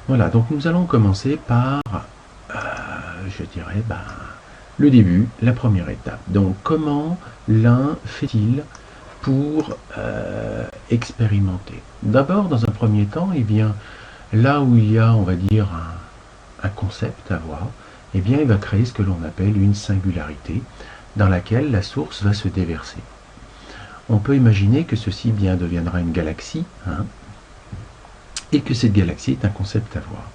Voilà, donc nous allons commencer par, je dirais, le début, la première étape. Donc comment l'un fait-il pour expérimenter? D'abord, dans un premier temps, eh bien, là où il y a, on va dire, un concept à voir, eh bien, il va créer ce que l'on appelle une singularité, dans laquelle la source va se déverser. On peut imaginer que ceci bien deviendra une galaxie, hein, et que cette galaxie est un concept à voir.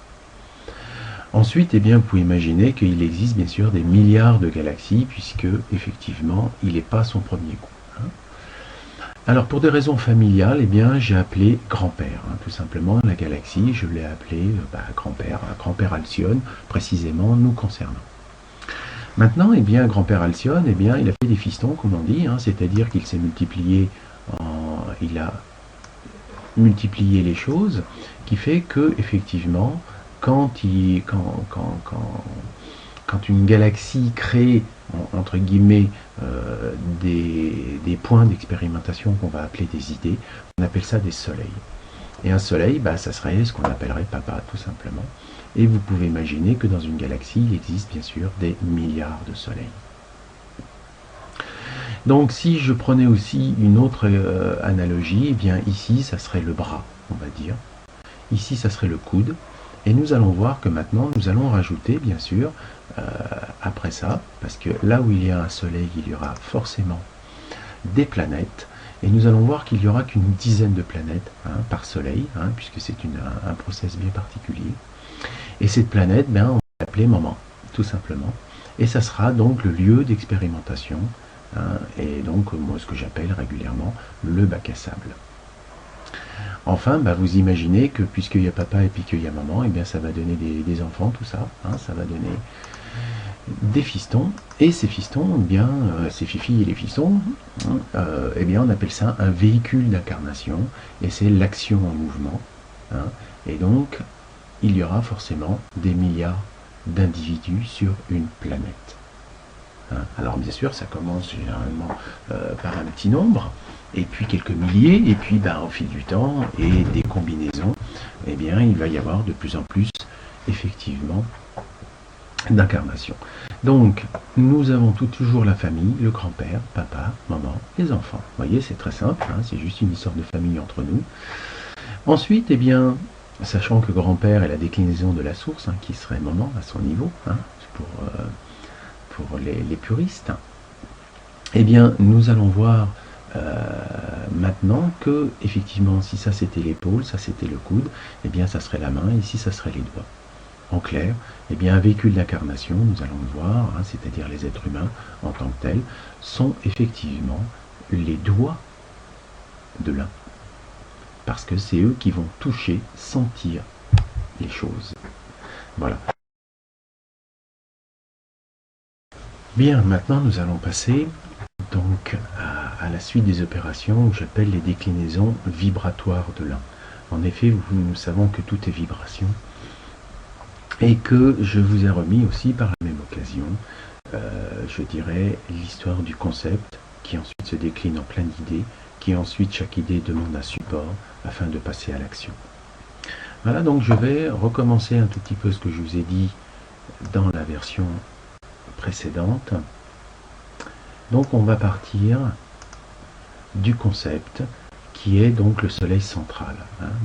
Ensuite, eh bien, vous pouvez imaginer qu'il existe bien sûr des milliards de galaxies, puisque effectivement, il n'est pas son premier coup. Hein. Alors, pour des raisons familiales, eh bien, j'ai appelé grand-père, hein, tout simplement, la galaxie, je l'ai appelé grand-père, grand-père Alcyone, précisément, nous concernant. Maintenant, eh bien, grand-père Alcyone, eh bien, il a fait des fistons, comme on dit, hein, c'est-à-dire qu'il s'est multiplié, il a multiplié les choses, qui fait que, effectivement, quand une galaxie crée, entre guillemets, des points d'expérimentation qu'on va appeler des idées, on appelle ça des soleils. Et un soleil, ça serait ce qu'on appellerait papa, tout simplement. Et vous pouvez imaginer que dans une galaxie, il existe bien sûr des milliards de soleils. Donc si je prenais aussi une autre analogie, eh bien ici, ça serait le bras, on va dire. Ici, ça serait le coude. Et nous allons voir que maintenant, nous allons rajouter, bien sûr, après ça, parce que là où il y a un soleil, il y aura forcément des planètes. Et nous allons voir qu'il n'y aura qu'une dizaine de planètes par soleil, puisque c'est un process bien particulier. Et cette planète, on va l'appeler maman, tout simplement. Et ça sera donc le lieu d'expérimentation, et donc moi ce que j'appelle régulièrement le bac à sable. Enfin, vous imaginez que puisqu'il y a papa et puis qu'il y a maman, et bien ça va donner des enfants, tout ça, ça va donner des fistons, et ces fistons, eh bien, ces fifilles et les fistons, eh bien on appelle ça un véhicule d'incarnation, et c'est l'action en mouvement, et donc il y aura forcément des milliards d'individus sur une planète. Alors bien sûr, ça commence généralement par un petit nombre, et puis quelques milliers, et puis au fil du temps, et des combinaisons, eh bien il va y avoir de plus en plus, effectivement, d'incarnations. Donc, nous avons toujours la famille, le grand-père, papa, maman, les enfants. Vous voyez, c'est très simple, c'est juste une histoire de famille entre nous. Ensuite, eh bien, sachant que grand-père est la déclinaison de la source, qui serait maman à son niveau, pour les puristes, eh bien, nous allons voir maintenant que, effectivement, si ça c'était l'épaule, ça c'était le coude, eh bien, ça serait la main, et ici, ça serait les doigts. En clair, eh bien, un véhicule d'incarnation, nous allons le voir, c'est-à-dire les êtres humains en tant que tels, sont effectivement les doigts de l'un. Parce que c'est eux qui vont toucher, sentir les choses. Voilà. Bien, maintenant nous allons passer donc à la suite des opérations que j'appelle les déclinaisons vibratoires de l'un. En effet, nous savons que tout est vibration et que je vous ai remis aussi par la même occasion, je dirais, l'histoire du concept qui ensuite se décline en plein d'idées, qui ensuite chaque idée demande un support afin de passer à l'action. Voilà, donc je vais recommencer un tout petit peu ce que je vous ai dit dans la version précédente. Donc on va partir du concept qui est donc le soleil central.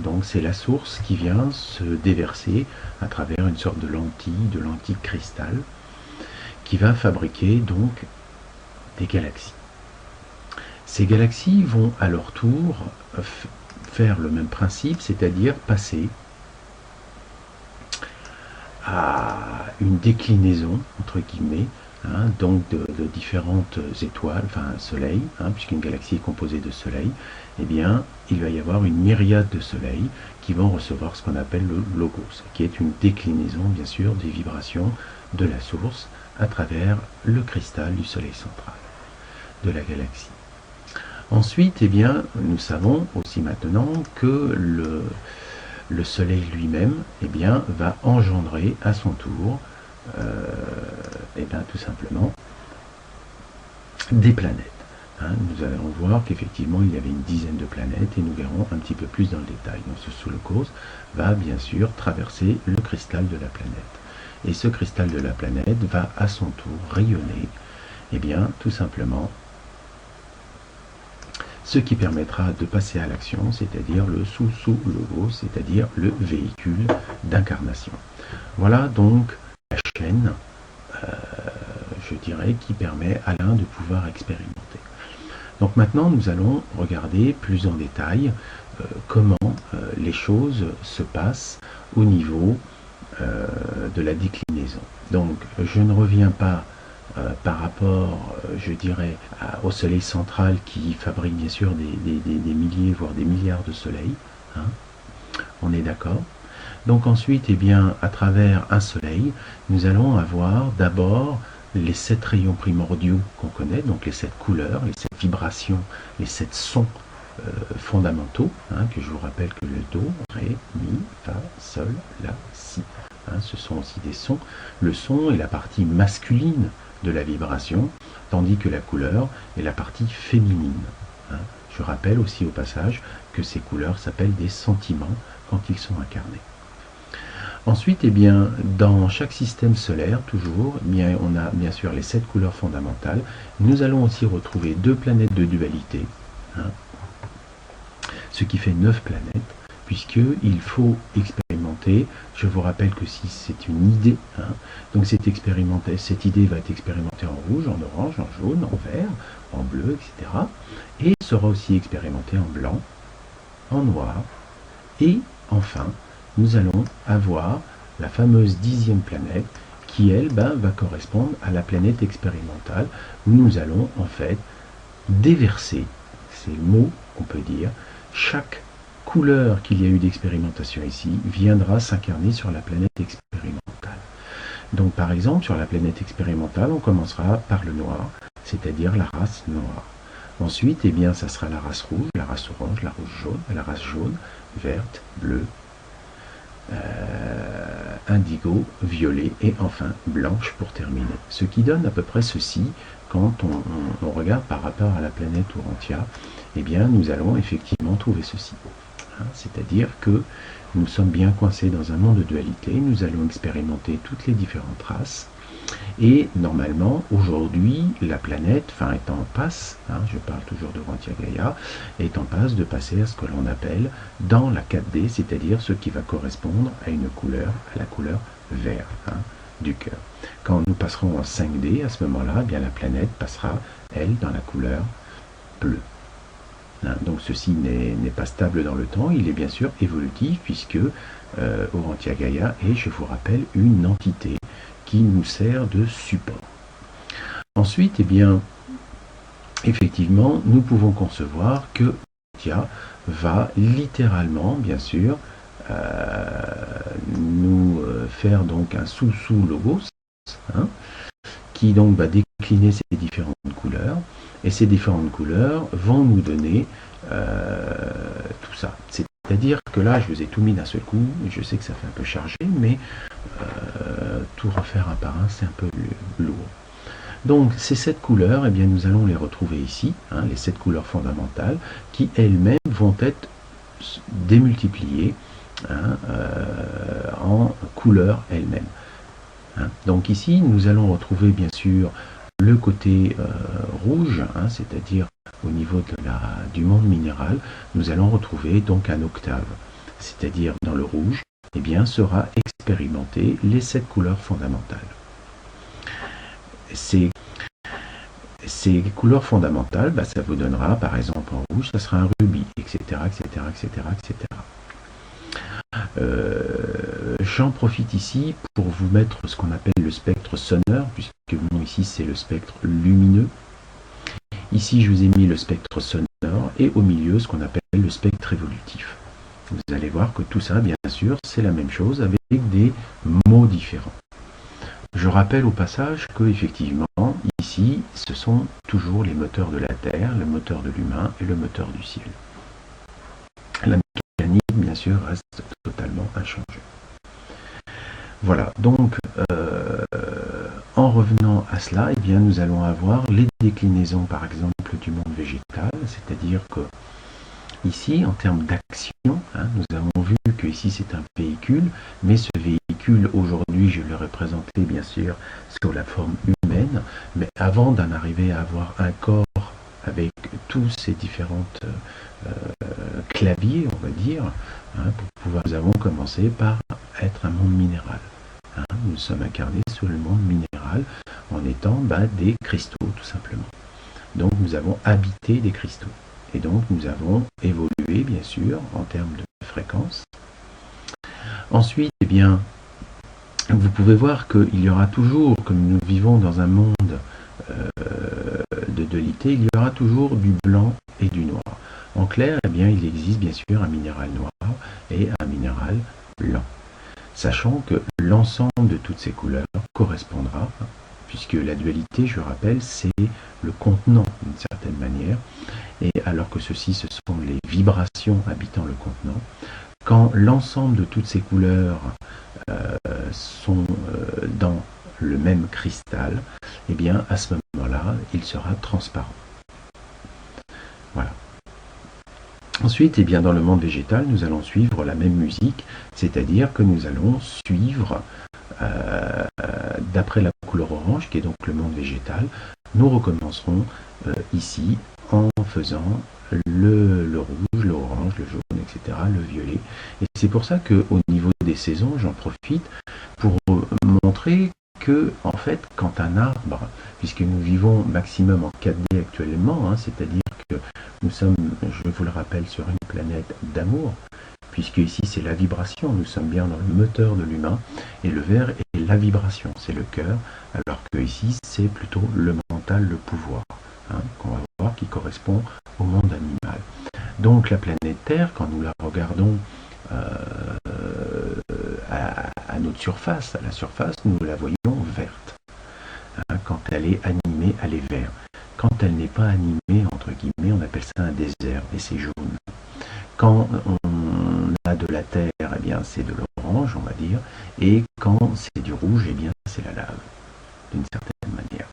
Donc c'est la source qui vient se déverser à travers une sorte de lentille cristal, qui va fabriquer donc des galaxies. Ces galaxies vont à leur tour faire le même principe, c'est-à-dire passer à une déclinaison, entre guillemets, donc de différentes étoiles, enfin un soleil, puisqu'une galaxie est composée de soleils, eh bien, il va y avoir une myriade de soleils qui vont recevoir ce qu'on appelle le logos, qui est une déclinaison, bien sûr, des vibrations de la source à travers le cristal du soleil central de la galaxie. Ensuite, eh bien, nous savons aussi maintenant que le soleil lui-même, eh bien, va engendrer à son tour tout simplement des planètes. Nous allons voir qu'effectivement il y avait une dizaine de planètes et nous verrons un petit peu plus dans le détail. Donc ce soulocause va bien sûr traverser le cristal de la planète. Et ce cristal de la planète va à son tour rayonner, et bien tout simplement, ce qui permettra de passer à l'action, c'est-à-dire le sous-sous-logo, c'est-à-dire le véhicule d'incarnation. Voilà donc la chaîne, je dirais, qui permet à l'un de pouvoir expérimenter. Donc maintenant, nous allons regarder plus en détail comment les choses se passent au niveau de la déclinaison. Donc, je ne reviens pas par rapport, je dirais, au soleil central qui fabrique bien sûr des milliers, voire des milliards de soleils. On est d'accord. Donc ensuite, eh bien, à travers un soleil, nous allons avoir d'abord les 7 rayons primordiaux qu'on connaît, donc les 7 couleurs, les 7 vibrations, les 7 sons fondamentaux, que je vous rappelle que le Do, Ré, Mi, Fa, Sol, La, Si, ce sont aussi des sons. Le son est la partie masculine de la vibration, tandis que la couleur est la partie féminine. Je rappelle aussi au passage que ces couleurs s'appellent des sentiments quand ils sont incarnés. Ensuite, eh bien, dans chaque système solaire, toujours, eh bien, on a bien sûr les 7 couleurs fondamentales. Nous allons aussi retrouver 2 planètes de dualité, ce qui fait 9 planètes, puisqu'il faut expérimenter. Je vous rappelle que si c'est une idée, donc cette idée va être expérimentée en rouge, en orange, en jaune, en vert, en bleu, etc. Et sera aussi expérimentée en blanc, en noir, et enfin, nous allons avoir la fameuse 10e planète qui, elle, va correspondre à la planète expérimentale où nous allons en fait déverser, c'est le mot qu'on peut dire, chaque couleur qu'il y a eu d'expérimentation ici viendra s'incarner sur la planète expérimentale. Donc par exemple, sur la planète expérimentale, on commencera par le noir, c'est-à-dire la race noire. Ensuite, eh bien, ça sera la race rouge, la race orange, la race jaune, verte, bleue, indigo, violet et enfin blanche pour terminer. Ce qui donne à peu près ceci quand on regarde par rapport à la planète Urantia, eh bien nous allons effectivement trouver ceci. C'est-à-dire que nous sommes bien coincés dans un monde de dualité, nous allons expérimenter toutes les différentes races. Et normalement, aujourd'hui, la planète, est en passe, je parle toujours de Urantia Gaïa, est en passe de passer à ce que l'on appelle dans la 4D, c'est-à-dire ce qui va correspondre à une couleur, à la couleur vert du cœur. Quand nous passerons en 5D, à ce moment-là, bien la planète passera, elle, dans la couleur bleue. Donc ceci n'est pas stable dans le temps, il est bien sûr évolutif, puisque Urantia Gaïa est, je vous rappelle, une entité qui nous sert de support. Ensuite, eh bien, effectivement, nous pouvons concevoir que Urantia va littéralement, bien sûr, nous faire donc un sous-sous-logos, qui donc va décliner ces différentes couleurs, et ces différentes couleurs vont nous donner tout ça. C'est-à-dire que là, je vous ai tout mis d'un seul coup, je sais que ça fait un peu chargé, mais tout refaire un par un, c'est un peu lourd. Donc, ces 7 couleurs, eh bien, nous allons les retrouver ici, les 7 couleurs fondamentales, qui elles-mêmes vont être démultipliées en couleurs elles-mêmes. Donc ici, nous allons retrouver bien sûr le côté rouge, c'est-à-dire au niveau du monde minéral, nous allons retrouver donc un octave, c'est-à-dire dans le rouge, eh bien, sera expérimenté les 7 couleurs fondamentales. Ces couleurs fondamentales, ça vous donnera, par exemple en rouge, ça sera un rubis, etc., etc., etc., etc. J'en profite ici pour vous mettre ce qu'on appelle le spectre sonore, puisque bon, ici c'est le spectre lumineux. Ici je vous ai mis le spectre sonore et au milieu ce qu'on appelle le spectre évolutif. Vous allez voir que tout ça, bien sûr, c'est la même chose avec des mots différents. Je rappelle au passage que effectivement, ici, ce sont toujours les moteurs de la Terre, le moteur de l'humain et le moteur du ciel. La mécanique, bien sûr, reste totalement inchangée. Voilà, donc en revenant à cela, eh bien, nous allons avoir les déclinaisons, par exemple, exemple du monde végétal, c'est-à-dire que ici, en termes d'action, nous avons vu que ici c'est un véhicule, mais ce véhicule, aujourd'hui, je le représentais bien sûr sous la forme humaine, mais avant d'en arriver à avoir un corps avec tous ces différentes claviers, on va dire, pour pouvoir, nous avons commencé par être un monde minéral. Nous sommes incarnés sur le monde minéral en étant des cristaux, tout simplement. Donc nous avons habité des cristaux. Et donc nous avons évolué, bien sûr, en termes de fréquence. Ensuite, eh bien, vous pouvez voir qu'il y aura toujours, comme nous vivons dans un monde de dualité, il y aura toujours du blanc et du noir. En clair, eh bien, il existe bien sûr un minéral noir et un minéral blanc. Sachant que l'ensemble de toutes ces couleurs correspondra, puisque la dualité, je rappelle, c'est le contenant d'une certaine manière, et alors que ceci, ce sont les vibrations habitant le contenant. Quand l'ensemble de toutes ces couleurs sont dans le même cristal, eh bien à ce moment-là, il sera transparent. Voilà. Ensuite, eh bien, dans le monde végétal, nous allons suivre la même musique, c'est-à-dire que nous allons suivre, d'après la couleur orange, qui est donc le monde végétal, nous recommencerons ici en faisant le rouge, l'orange, le jaune, etc., le violet. Et c'est pour ça qu'au niveau des saisons, j'en profite pour montrer que, en fait, quand un arbre, puisque nous vivons maximum en 4D actuellement, c'est-à-dire que nous sommes, je vous le rappelle, sur une planète d'amour, puisque ici c'est la vibration, nous sommes bien dans le moteur de l'humain, et le vert est la vibration, c'est le cœur, alors que ici c'est plutôt le mental, le pouvoir, qu'on va voir, qui correspond au monde animal. Donc la planète Terre, quand nous la regardons à notre surface, à la surface, nous la voyons verte. Quand elle est animée, elle est verte. Quand elle n'est pas animée, entre guillemets, on appelle ça un désert, et c'est jaune. Quand on a de la terre, eh bien c'est de l'orange, on va dire, et quand c'est du rouge, eh bien c'est la lave, d'une certaine manière.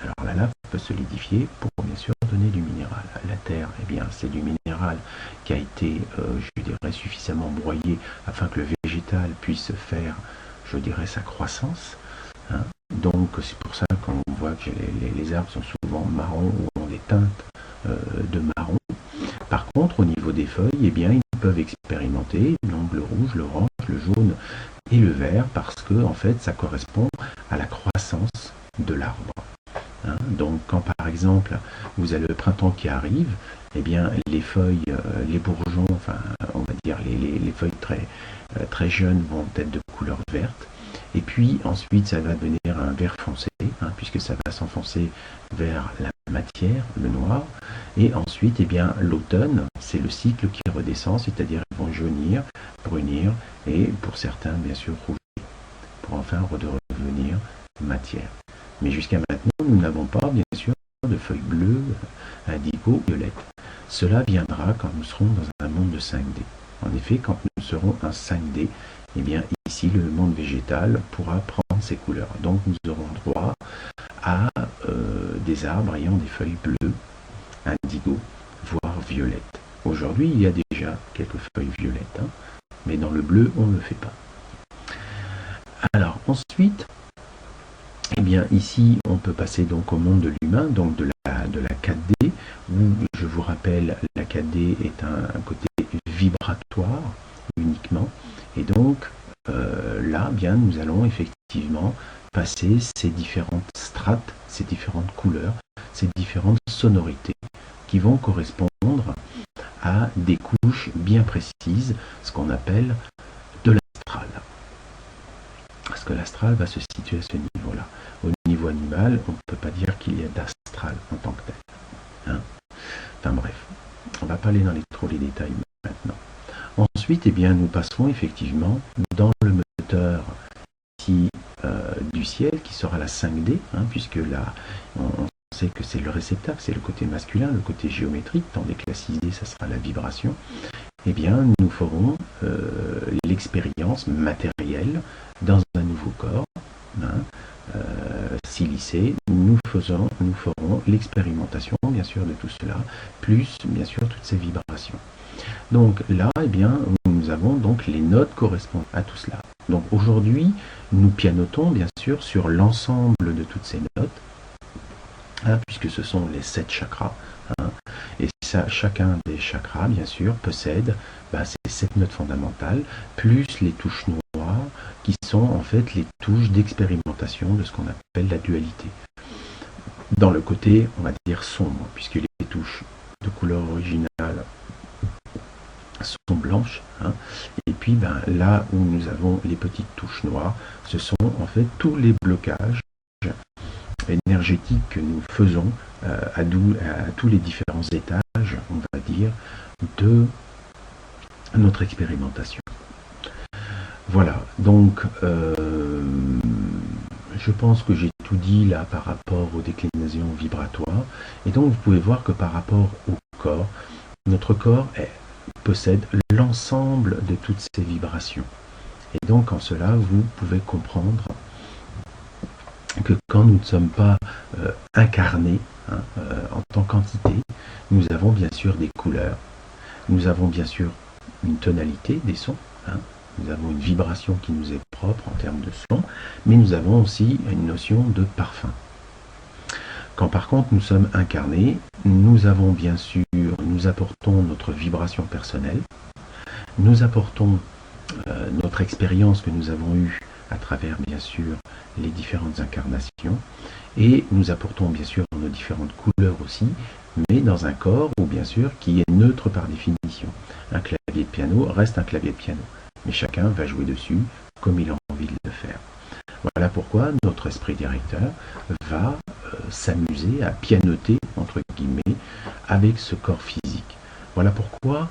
Alors la lave peut solidifier pour bien sûr donner du minéral. La terre, eh bien c'est du minéral qui a été, je dirais, suffisamment broyé afin que le végétal puisse faire, je dirais, sa croissance. Donc c'est pour ça qu'on voit que les arbres sont souvent marrons ou ont des teintes de marron. Par contre, au niveau des feuilles, eh bien, ils peuvent expérimenter donc le rouge, l'orange, le jaune et le vert parce que en fait, ça correspond à la croissance de l'arbre. Donc, quand par exemple vous avez le printemps qui arrive, eh bien, les feuilles, les bourgeons, enfin, on va dire les feuilles très jeunes vont être de couleur verte. Et puis ensuite ça va devenir un vert foncé, puisque ça va s'enfoncer vers la matière, le noir. Et ensuite, eh bien, l'automne, c'est le cycle qui redescend, c'est-à-dire ils vont jaunir, brunir, et pour certains, bien sûr, rougir, pour enfin redevenir matière. Mais jusqu'à maintenant, nous n'avons pas, bien sûr, de feuilles bleues, indigo, violettes. Cela viendra quand nous serons dans un monde de 5D. En effet, quand nous serons un 5D, eh bien, ici, le monde végétal pourra prendre ces couleurs. Donc, nous aurons droit à des arbres ayant des feuilles bleues, indigo, voire violettes. Aujourd'hui, il y a déjà quelques feuilles violettes, mais dans le bleu, on ne le fait pas. Alors, ensuite, eh bien, ici, on peut passer donc au monde de l'humain, donc de la 4D, où, je vous rappelle, la 4D est un côté vibratoire uniquement, et donc, là, bien, nous allons effectivement passer ces différentes strates, ces différentes couleurs, ces différentes sonorités qui vont correspondre à des couches bien précises, ce qu'on appelle de l'astral. Parce que l'astral va se situer à ce niveau-là. Au niveau animal, on ne peut pas dire qu'il y a d'astral en tant que tel. Enfin bref, on ne va pas aller dans trop les détails maintenant. Ensuite, eh bien, nous passerons effectivement dans le moteur ici, du ciel, qui sera la 5D, puisque là, on sait que c'est le réceptacle, c'est le côté masculin, le côté géométrique, tandis que la 6D, ça sera la vibration. Eh bien, nous ferons l'expérience matérielle dans un nouveau corps. silicé, nous ferons l'expérimentation, bien sûr, de tout cela, plus, bien sûr, toutes ces vibrations. Donc là, eh bien, nous avons donc les notes correspondant à tout cela. Donc aujourd'hui, nous pianotons, bien sûr, sur l'ensemble de toutes ces notes, hein, puisque ce sont les 7 chakras. Hein, et ça, chacun des chakras, bien sûr, possède ces 7 notes fondamentales, plus les touches noires, qui sont en fait les touches d'expérimentation de ce qu'on appelle la dualité. Dans le côté, on va dire sombre, puisque les touches de couleur originale sont blanches, hein, et puis là où nous avons les petites touches noires, ce sont en fait tous les blocages énergétiques que nous faisons à tous les différents étages, on va dire, de notre expérimentation. Voilà, donc je pense que j'ai tout dit là par rapport aux déclinaisons vibratoires, et donc vous pouvez voir que par rapport au corps, notre corps possède l'ensemble de toutes ces vibrations. Et donc en cela, vous pouvez comprendre que quand nous ne sommes pas incarnés en tant qu'entité, nous avons bien sûr des couleurs, nous avons bien sûr une tonalité des sons, hein, nous avons une vibration qui nous est propre en termes de son, mais nous avons aussi une notion de parfum. Quand par contre nous sommes incarnés, nous avons bien sûr, nous apportons notre vibration personnelle, nous apportons notre expérience que nous avons eue à travers bien sûr les différentes incarnations, et nous apportons bien sûr nos différentes couleurs aussi, mais dans un corps où bien sûr qui est neutre par définition. Un clavier de piano reste un clavier de piano, mais chacun va jouer dessus comme il a envie de le faire. Voilà pourquoi notre esprit directeur va s'amuser à pianoter, entre guillemets, avec ce corps physique. Voilà pourquoi,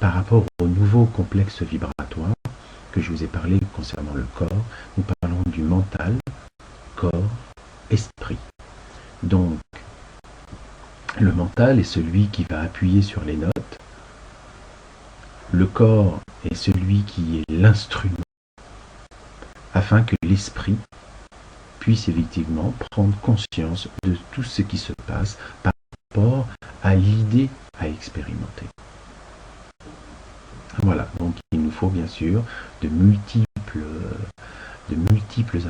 par rapport au nouveau complexe vibratoire que je vous ai parlé concernant le corps, nous parlons du mental, corps, esprit. Donc, le mental est celui qui va appuyer sur les notes, le corps est celui qui est l'instrument, afin que l'esprit puisse effectivement prendre conscience de tout ce qui se passe par rapport à l'idée à expérimenter. Voilà, donc il nous faut bien sûr de multiples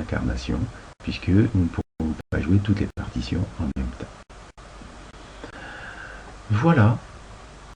incarnations, puisque nous ne pourrons pas jouer toutes les partitions en même temps. Voilà.